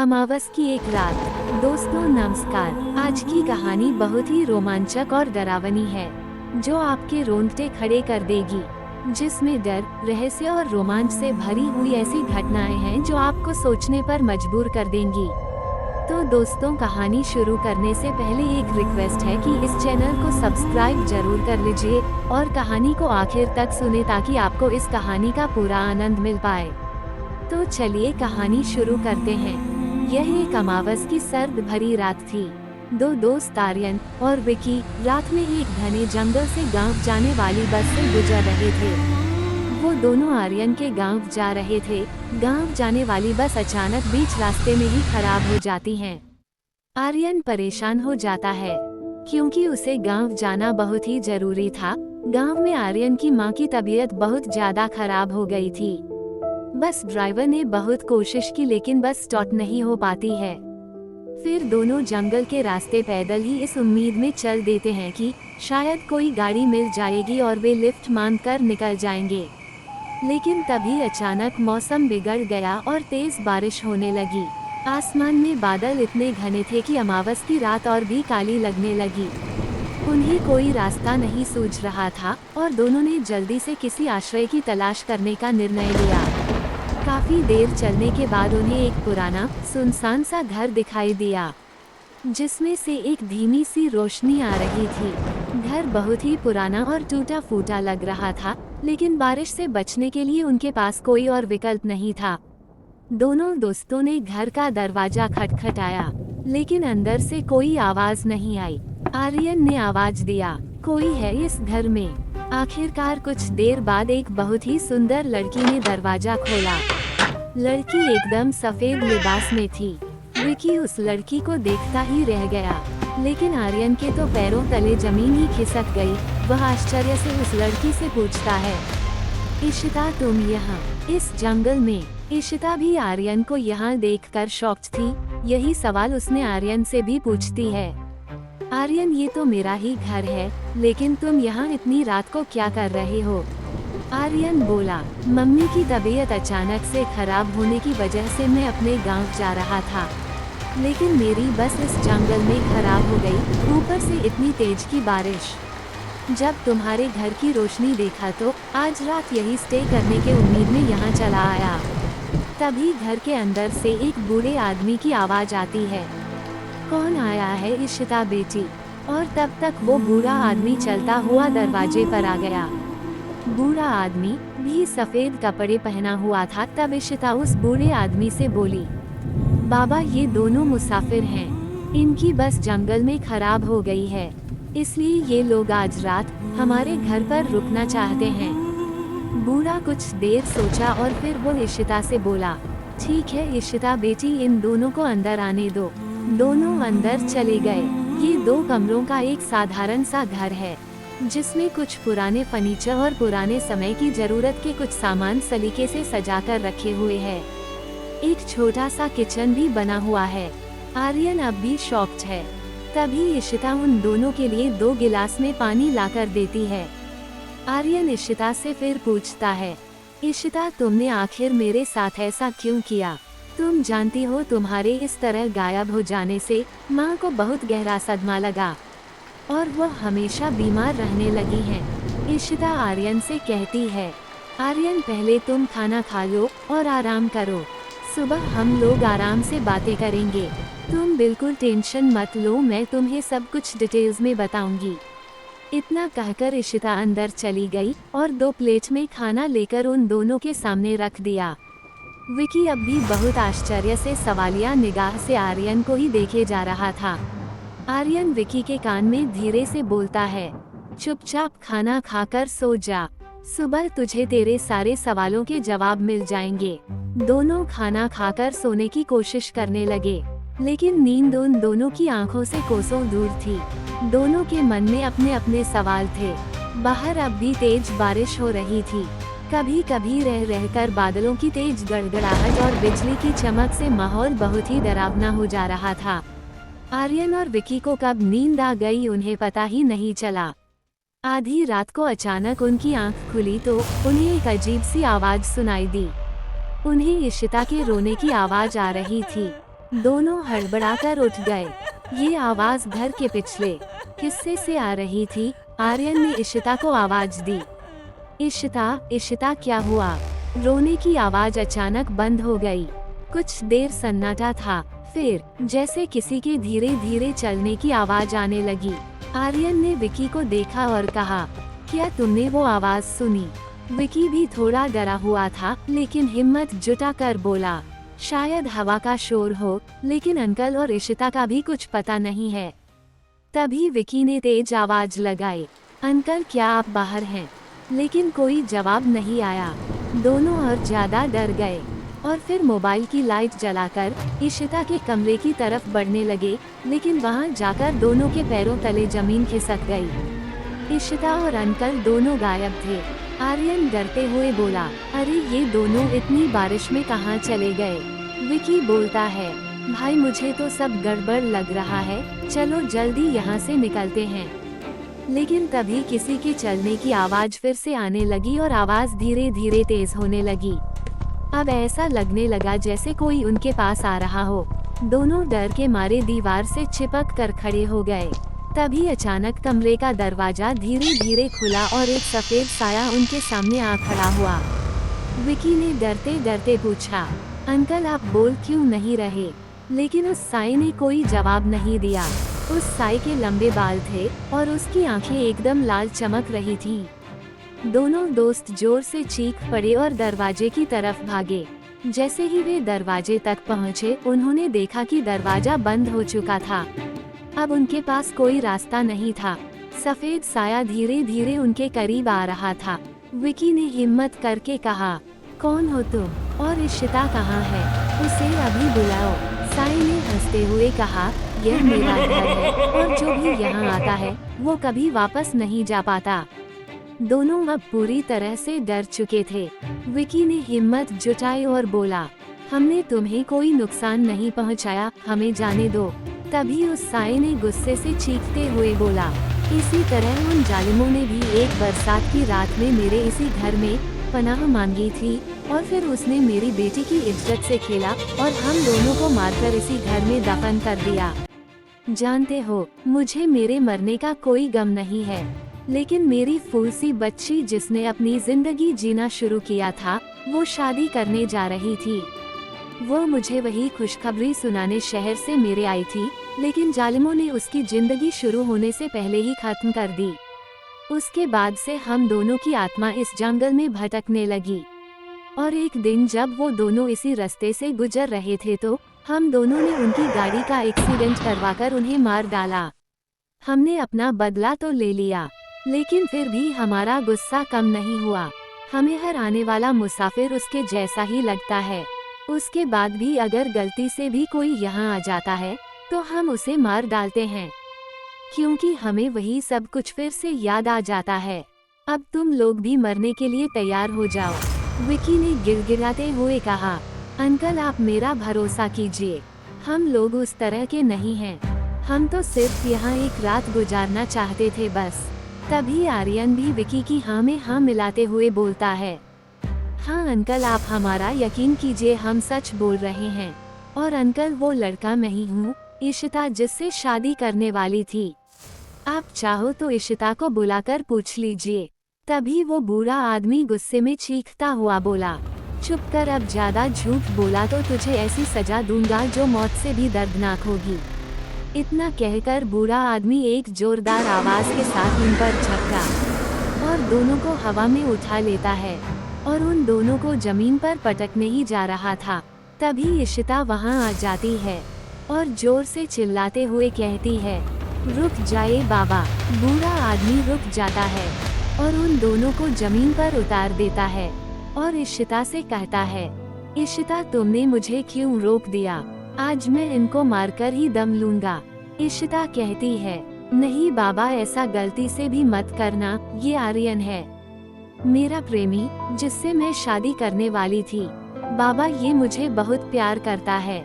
अमावस की एक रात। दोस्तों नमस्कार। आज की कहानी बहुत ही रोमांचक और डरावनी है, जो आपके रोंगटे खड़े कर देगी, जिसमें डर, रहस्य और रोमांच से भरी हुई ऐसी घटनाएं हैं जो आपको सोचने पर मजबूर कर देंगी। तो दोस्तों, कहानी शुरू करने से पहले एक रिक्वेस्ट है कि इस चैनल को सब्सक्राइब जरूर कर लीजिए और कहानी को आखिर तक सुने ताकि आपको इस कहानी का पूरा आनंद मिल पाए। तो चलिए कहानी शुरू करते हैं। यह एक अमावस की सर्द भरी रात थी। दो दोस्त आर्यन और विकी रात में एक घने जंगल से गांव जाने वाली बस से गुजर रहे थे। वो दोनों आर्यन के गांव जा रहे थे। गांव जाने वाली बस अचानक बीच रास्ते में ही खराब हो जाती है। आर्यन परेशान हो जाता है क्योंकि उसे गांव जाना बहुत ही जरूरी था। गांव में आर्यन की मां की तबीयत बहुत ज्यादा खराब हो गई थी। बस ड्राइवर ने बहुत कोशिश की लेकिन बस स्टार्ट नहीं हो पाती है। फिर दोनों जंगल के रास्ते पैदल ही इस उम्मीद में चल देते हैं कि शायद कोई गाड़ी मिल जाएगी और वे लिफ्ट मांगकर निकल जाएंगे। लेकिन तभी अचानक मौसम बिगड़ गया और तेज बारिश होने लगी। आसमान में बादल इतने घने थे कि अमावस की रात और भी काली लगने लगी। उन्हें कोई रास्ता नहीं सूझ रहा था और दोनों ने जल्दी से किसी आश्रय की तलाश करने का निर्णय लिया। काफी देर चलने के बाद उन्हें एक पुराना सुनसान सा घर दिखाई दिया, जिसमें से एक धीमी सी रोशनी आ रही थी। घर बहुत ही पुराना और टूटा फूटा लग रहा था, लेकिन बारिश से बचने के लिए उनके पास कोई और विकल्प नहीं था। दोनों दोस्तों ने घर का दरवाजा खटखटाया, लेकिन अंदर से कोई आवाज नहीं आई। आर्यन ने आवाज दिया, कोई है इस घर में? आखिरकार कुछ देर बाद एक बहुत ही सुंदर लड़की ने दरवाजा खोला। लड़की एकदम सफेद लिबास में थी। विकी उस लड़की को देखता ही रह गया, लेकिन आर्यन के तो पैरों तले जमीन ही खिसक गई। वह आश्चर्य से उस लड़की से पूछता है, इशिता तुम यहाँ इस जंगल में? इशिता भी आर्यन को यहाँ देखकर शॉक्ड थी। यही सवाल उसने आर्यन से भी पूछती है। आर्यन, ये तो मेरा ही घर है, लेकिन तुम यहाँ इतनी रात को क्या कर रहे हो? आर्यन बोला, मम्मी की तबीयत अचानक से खराब होने की वजह से मैं अपने गांव जा रहा था, लेकिन मेरी बस इस जंगल में खराब हो गई, ऊपर से इतनी तेज की बारिश। जब तुम्हारे घर की रोशनी देखा तो आज रात यही स्टे करने के उम्मीद में यहाँ चला आया। तभी घर के अंदर से एक बूढ़े आदमी की आवाज आती है, कौन आया है इशिता बेटी? और तब तक वो बूढ़ा आदमी चलता हुआ दरवाजे पर आ गया। बूढ़ा आदमी भी सफेद कपड़े पहना हुआ था। तब इशिता उस बूढ़े आदमी से बोली, बाबा ये दोनों मुसाफिर हैं, इनकी बस जंगल में खराब हो गई है, इसलिए ये लोग आज रात हमारे घर पर रुकना चाहते हैं। बूढ़ा कुछ देर सोचा और फिर वो इशिता से बोला, ठीक है इशिता बेटी, इन दोनों को अंदर आने दो। दोनों अंदर चले गए। ये 2 कमरों का एक साधारण सा घर है, जिसमें कुछ पुराने फर्नीचर और पुराने समय की जरूरत के कुछ सामान सलीके से सजाकर रखे हुए हैं। एक छोटा सा किचन भी बना हुआ है। आर्यन अब भी शॉक्ड है। तभी इशिता उन दोनों के लिए 2 गिलास में पानी लाकर देती है। आर्यन इशिता से फिर पूछता है, इशिता तुमने आखिर मेरे साथ ऐसा क्यों किया? तुम जानती हो तुम्हारे इस तरह गायब हो जाने से माँ को बहुत गहरा सदमा लगा और वो हमेशा बीमार रहने लगी हैं। इशिता आर्यन से कहती है, आर्यन पहले तुम खाना खा लो और आराम करो, सुबह हम लोग आराम से बातें करेंगे। तुम बिल्कुल टेंशन मत लो, मैं तुम्हें सब कुछ डिटेल्स में बताऊंगी। इतना कहकर इशिता अंदर चली गई और 2 प्लेट में खाना लेकर उन दोनों के सामने रख दिया। विकी अब भी बहुत आश्चर्य से सवालिया निगाह से आर्यन को ही देखे जा रहा था। आर्यन विकी के कान में धीरे से बोलता है, चुपचाप खाना खाकर सो जा, सुबह तुझे तेरे सारे सवालों के जवाब मिल जाएंगे। दोनों खाना खाकर सोने की कोशिश करने लगे, लेकिन नींद उन दोनों की आंखों से कोसों दूर थी। दोनों के मन में अपने अपने सवाल थे। बाहर अब भी तेज बारिश हो रही थी। कभी कभी रह रहकर बादलों की तेज गड़गड़ाहट और बिजली की चमक से माहौल बहुत ही डरावना हो जा रहा था। आर्यन और विकी को कब नींद आ गई उन्हें पता ही नहीं चला। आधी रात को अचानक उनकी आंख खुली तो उन्हें एक अजीब सी आवाज सुनाई दी। उन्हें इशिता के रोने की आवाज आ रही थी। दोनों हड़बड़ाकर उठ गए। ये आवाज घर के पिछले हिस्से से आ रही थी। आर्यन ने इशिता को आवाज दी। इशिता, इशिता क्या हुआ? रोने की आवाज अचानक बंद हो गई। कुछ देर सन्नाटा था, फिर जैसे किसी के धीरे धीरे चलने की आवाज आने लगी। आर्यन ने विकी को देखा और कहा, क्या तुमने वो आवाज सुनी? विकी भी थोड़ा डरा हुआ था, लेकिन हिम्मत जुटा कर बोला, शायद हवा का शोर हो, लेकिन अंकल और इशिता का भी कुछ पता नहीं है। तभी विकी ने तेज आवाज लगाई, अंकल क्या आप बाहर हैं? लेकिन कोई जवाब नहीं आया। दोनों और ज्यादा डर गए और फिर मोबाइल की लाइट जलाकर इशिता के कमरे की तरफ बढ़ने लगे, लेकिन वहां जाकर दोनों के पैरों तले जमीन खिसक गई। इशिता और अंकल दोनों गायब थे। आर्यन डरते हुए बोला, अरे ये दोनों इतनी बारिश में कहाँ चले गए? विकी बोलता है, भाई मुझे तो सब गड़बड़ लग रहा है, चलो जल्दी यहाँ से निकलते हैं। लेकिन तभी किसी के चलने की आवाज फिर से आने लगी और आवाज धीरे धीरे तेज होने लगी। अब ऐसा लगने लगा जैसे कोई उनके पास आ रहा हो। दोनों डर के मारे दीवार से चिपक कर खड़े हो गए। तभी अचानक कमरे का दरवाजा धीरे धीरे खुला और एक सफेद साया उनके सामने आ खड़ा हुआ। विकी ने डरते डरते पूछा, अंकल आप बोल क्यों नहीं रहे? लेकिन उस साये ने कोई जवाब नहीं दिया। उस साये के लंबे बाल थे और उसकी आंखें एकदम लाल चमक रही थी। दोनों दोस्त जोर से चीख पड़े और दरवाजे की तरफ भागे। जैसे ही वे दरवाजे तक पहुंचे, उन्होंने देखा कि दरवाजा बंद हो चुका था। अब उनके पास कोई रास्ता नहीं था। सफेद साया धीरे धीरे उनके करीब आ रहा था। विकी ने हिम्मत करके कहा, कौन हो तुम और इशिता कहाँ है? उसे अभी बुलाओ। साये ने हंसते हुए कहा, यह मेरा घर है और जो भी यहाँ आता है वो कभी वापस नहीं जा पाता। दोनों अब पूरी तरह से डर चुके थे। विकी ने हिम्मत जुटाई और बोला, हमने तुम्हें कोई नुकसान नहीं पहुँचाया, हमें जाने दो। तभी उस साये ने गुस्से से चीखते हुए बोला, इसी तरह उन जालिमों ने भी एक बरसात की रात में मेरे इसी घर में पनाह मांगी थी और फिर उसने मेरी बेटी की इज्जत से खेला और हम दोनों को मारकर इसी घर में दफन कर दिया। जानते हो, मुझे मेरे मरने का कोई गम नहीं है, लेकिन मेरी फूल सी बच्ची जिसने अपनी जिंदगी जीना शुरू किया था, वो शादी करने जा रही थी। वो मुझे वही खुशखबरी सुनाने शहर से मेरे आई थी, लेकिन जालिमों ने उसकी जिंदगी शुरू होने से पहले ही खत्म कर दी। उसके बाद से हम दोनों की आत्मा इस जंगल में भटकने लगी और एक दिन जब वो दोनों इसी रास्ते से गुजर रहे थे तो हम दोनों ने उनकी गाड़ी का एक्सीडेंट करवाकर उन्हें मार डाला। हमने अपना बदला तो ले लिया, लेकिन फिर भी हमारा गुस्सा कम नहीं हुआ। हमें हर आने वाला मुसाफिर उसके जैसा ही लगता है। उसके बाद भी अगर गलती से भी कोई यहाँ आ जाता है तो हम उसे मार डालते हैं, क्योंकि हमें वही सब कुछ फिर से याद आ जाता है। अब तुम लोग भी मरने के लिए तैयार हो जाओ। विकी ने गिड़गिड़ाते हुए कहा, अंकल आप मेरा भरोसा कीजिए, हम लोग उस तरह के नहीं हैं। हम तो सिर्फ यहाँ एक रात गुजारना चाहते थे बस। तभी आर्यन भी विकी की हाँ में हाँ मिलाते हुए बोलता है, हाँ अंकल आप हमारा यकीन कीजिए, हम सच बोल रहे हैं। और अंकल वो लड़का मैं ही हूँ, इशिता जिससे शादी करने वाली थी। आप चाहो तो इशिता को बुलाकर पूछ लीजिए। तभी वो बूढ़ा आदमी गुस्से में चीखता हुआ बोला, चुप कर, अब ज्यादा झूठ बोला तो तुझे ऐसी सजा दूंगा जो मौत से भी दर्दनाक होगी। इतना कहकर बूढ़ा आदमी एक जोरदार आवाज के साथ उन पर झपटा और दोनों को हवा में उठा लेता है और उन दोनों को जमीन पर पटकने ही जा रहा था। तभी इशिता वहां आ जाती है और जोर से चिल्लाते हुए कहती है, रुक जाए बाबा। बूढ़ा आदमी रुक जाता है और उन दोनों को जमीन पर उतार देता है और इशिता से कहता है, इशिता तुमने मुझे क्यों रोक दिया? आज मैं इनको मारकर ही दम लूंगा। इशिता कहती है, नहीं बाबा ऐसा गलती से भी मत करना, ये आर्यन है मेरा प्रेमी जिससे मैं शादी करने वाली थी। बाबा ये मुझे बहुत प्यार करता है।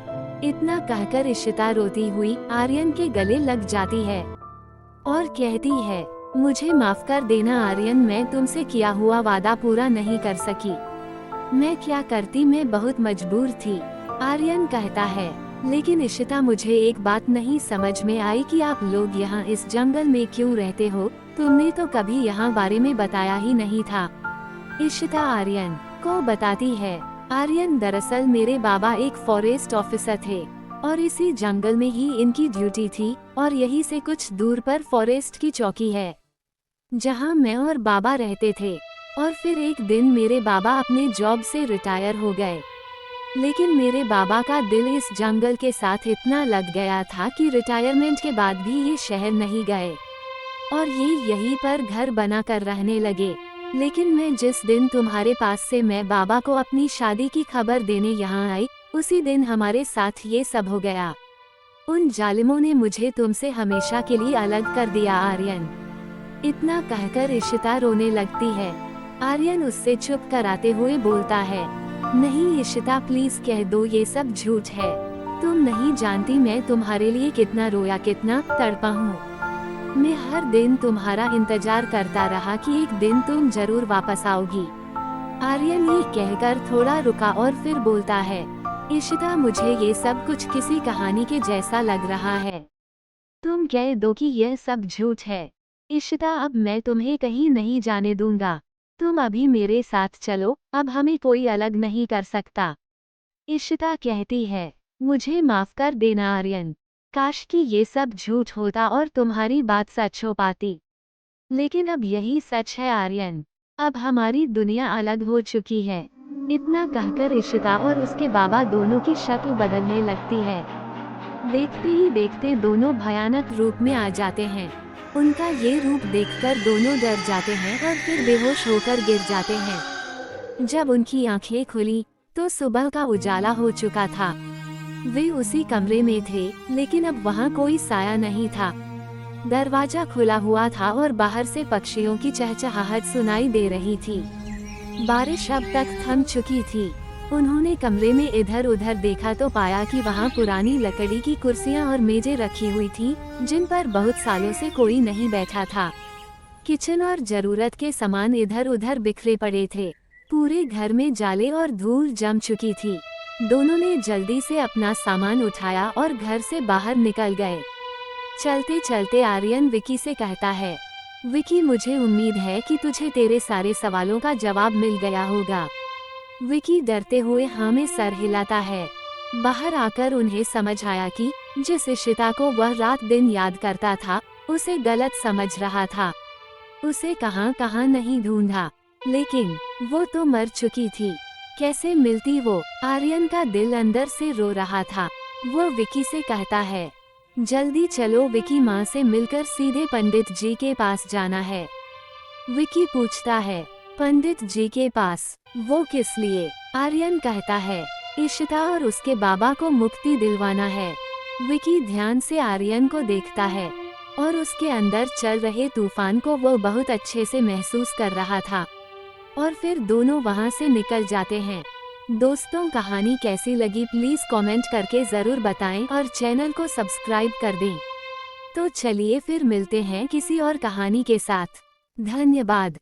इतना कहकर इशिता रोती हुई आर्यन के गले लग जाती है और कहती है, मुझे माफ कर देना आर्यन, मैं तुमसे किया हुआ वादा पूरा नहीं कर सकी। मैं क्या करती, मैं बहुत मजबूर थी। आर्यन कहता है, लेकिन इशिता, मुझे एक बात नहीं समझ में आई कि आप लोग यहाँ इस जंगल में क्यों रहते हो। तुमने तो कभी यहाँ बारे में बताया ही नहीं था। इशिता आर्यन को बताती है। आर्यन, दरअसल मेरे बाबा एक फॉरेस्ट ऑफिसर थे और इसी जंगल में ही इनकी ड्यूटी थी, और यहीं से कुछ दूर पर फॉरेस्ट की चौकी है जहाँ मैं और बाबा रहते थे। और फिर एक दिन मेरे बाबा अपने जॉब से रिटायर हो गए, लेकिन मेरे बाबा का दिल इस जंगल के साथ इतना लग गया था कि रिटायरमेंट के बाद भी ये शहर नहीं गए और ये यहीं पर घर बना कर रहने लगे। लेकिन मैं जिस दिन तुम्हारे पास से मैं बाबा को अपनी शादी की खबर देने यहाँ आई, उसी दिन हमारे साथ ये सब हो गया। उन जालिमों ने मुझे तुमसे हमेशा के लिए अलग कर दिया आर्यन। इतना कहकर इशिता रोने लगती है। आर्यन उससे चुप कराते हुए बोलता है, नहीं इशिता, प्लीज कह दो ये सब झूठ है। तुम नहीं जानती मैं तुम्हारे लिए कितना रोया, कितना तड़पा हूँ। मैं हर दिन तुम्हारा इंतजार करता रहा कि एक दिन तुम जरूर वापस आओगी। आर्यन ये कहकर थोड़ा रुका और फिर बोलता है, इशिता, मुझे ये सब कुछ किसी कहानी के जैसा लग रहा है। तुम कह दो कि यह सब झूठ है। इशिता, अब मैं तुम्हें कहीं नहीं जाने दूंगा। तुम अभी मेरे साथ चलो, अब हमें कोई अलग नहीं कर सकता। इशिता कहती है, मुझे माफ कर देना आर्यन। काश कि ये सब झूठ होता और तुम्हारी बात सच हो पाती। लेकिन अब यही सच है आर्यन। अब हमारी दुनिया अलग हो चुकी है। इतना कहकर इशिता और उसके बाबा दोनों की शक्ल बदलने लगती है। देखते ही देखते दोनों भयानक रूप में आ जाते हैं। उनका ये रूप देखकर दोनों डर जाते हैं और फिर बेहोश होकर गिर जाते हैं। जब उनकी आंखें खुली तो सुबह का उजाला हो चुका था। वे उसी कमरे में थे, लेकिन अब वहाँ कोई साया नहीं था। दरवाजा खुला हुआ था और बाहर से पक्षियों की चहचहाहट सुनाई दे रही थी। बारिश अब तक थम चुकी थी। उन्होंने कमरे में इधर उधर देखा तो पाया कि वहाँ पुरानी लकड़ी की कुर्सियाँ और मेजें रखी हुई थी, जिन पर बहुत सालों से कोई नहीं बैठा था। किचन और जरूरत के सामान इधर उधर बिखरे पड़े थे। पूरे घर में जाले और धूल जम चुकी थी। दोनों ने जल्दी से अपना सामान उठाया और घर से बाहर निकल गए। चलते चलते आर्यन विकी से कहता है, विकी, मुझे उम्मीद है कि तुझे तेरे सारे सवालों का जवाब मिल गया होगा। विकी डरते हुए हाँ में सर हिलाता है। बाहर आकर उन्हें समझ आया कि जिस इशिता को वह रात दिन याद करता था, उसे गलत समझ रहा था। उसे कहाँ कहाँ नहीं ढूंढा, लेकिन वो तो मर चुकी थी। कैसे मिलती वो? आर्यन का दिल अंदर से रो रहा था। वो विकी से कहता है, जल्दी चलो विकी, माँ से मिलकर सीधे पंडित जी के पास जाना है। विकी पूछता है, पंडित जी के पास? वो किस लिए? आर्यन कहता है, इशिता और उसके बाबा को मुक्ति दिलवाना है। विकी ध्यान से आर्यन को देखता है और उसके अंदर चल रहे तूफान को वो बहुत अच्छे से महसूस कर रहा था। और फिर दोनों वहां से निकल जाते हैं। दोस्तों, कहानी कैसी लगी प्लीज कमेंट करके जरूर बताएं और चैनल को सब्सक्राइब कर दें। तो चलिए फिर मिलते हैं किसी और कहानी के साथ। धन्यवाद।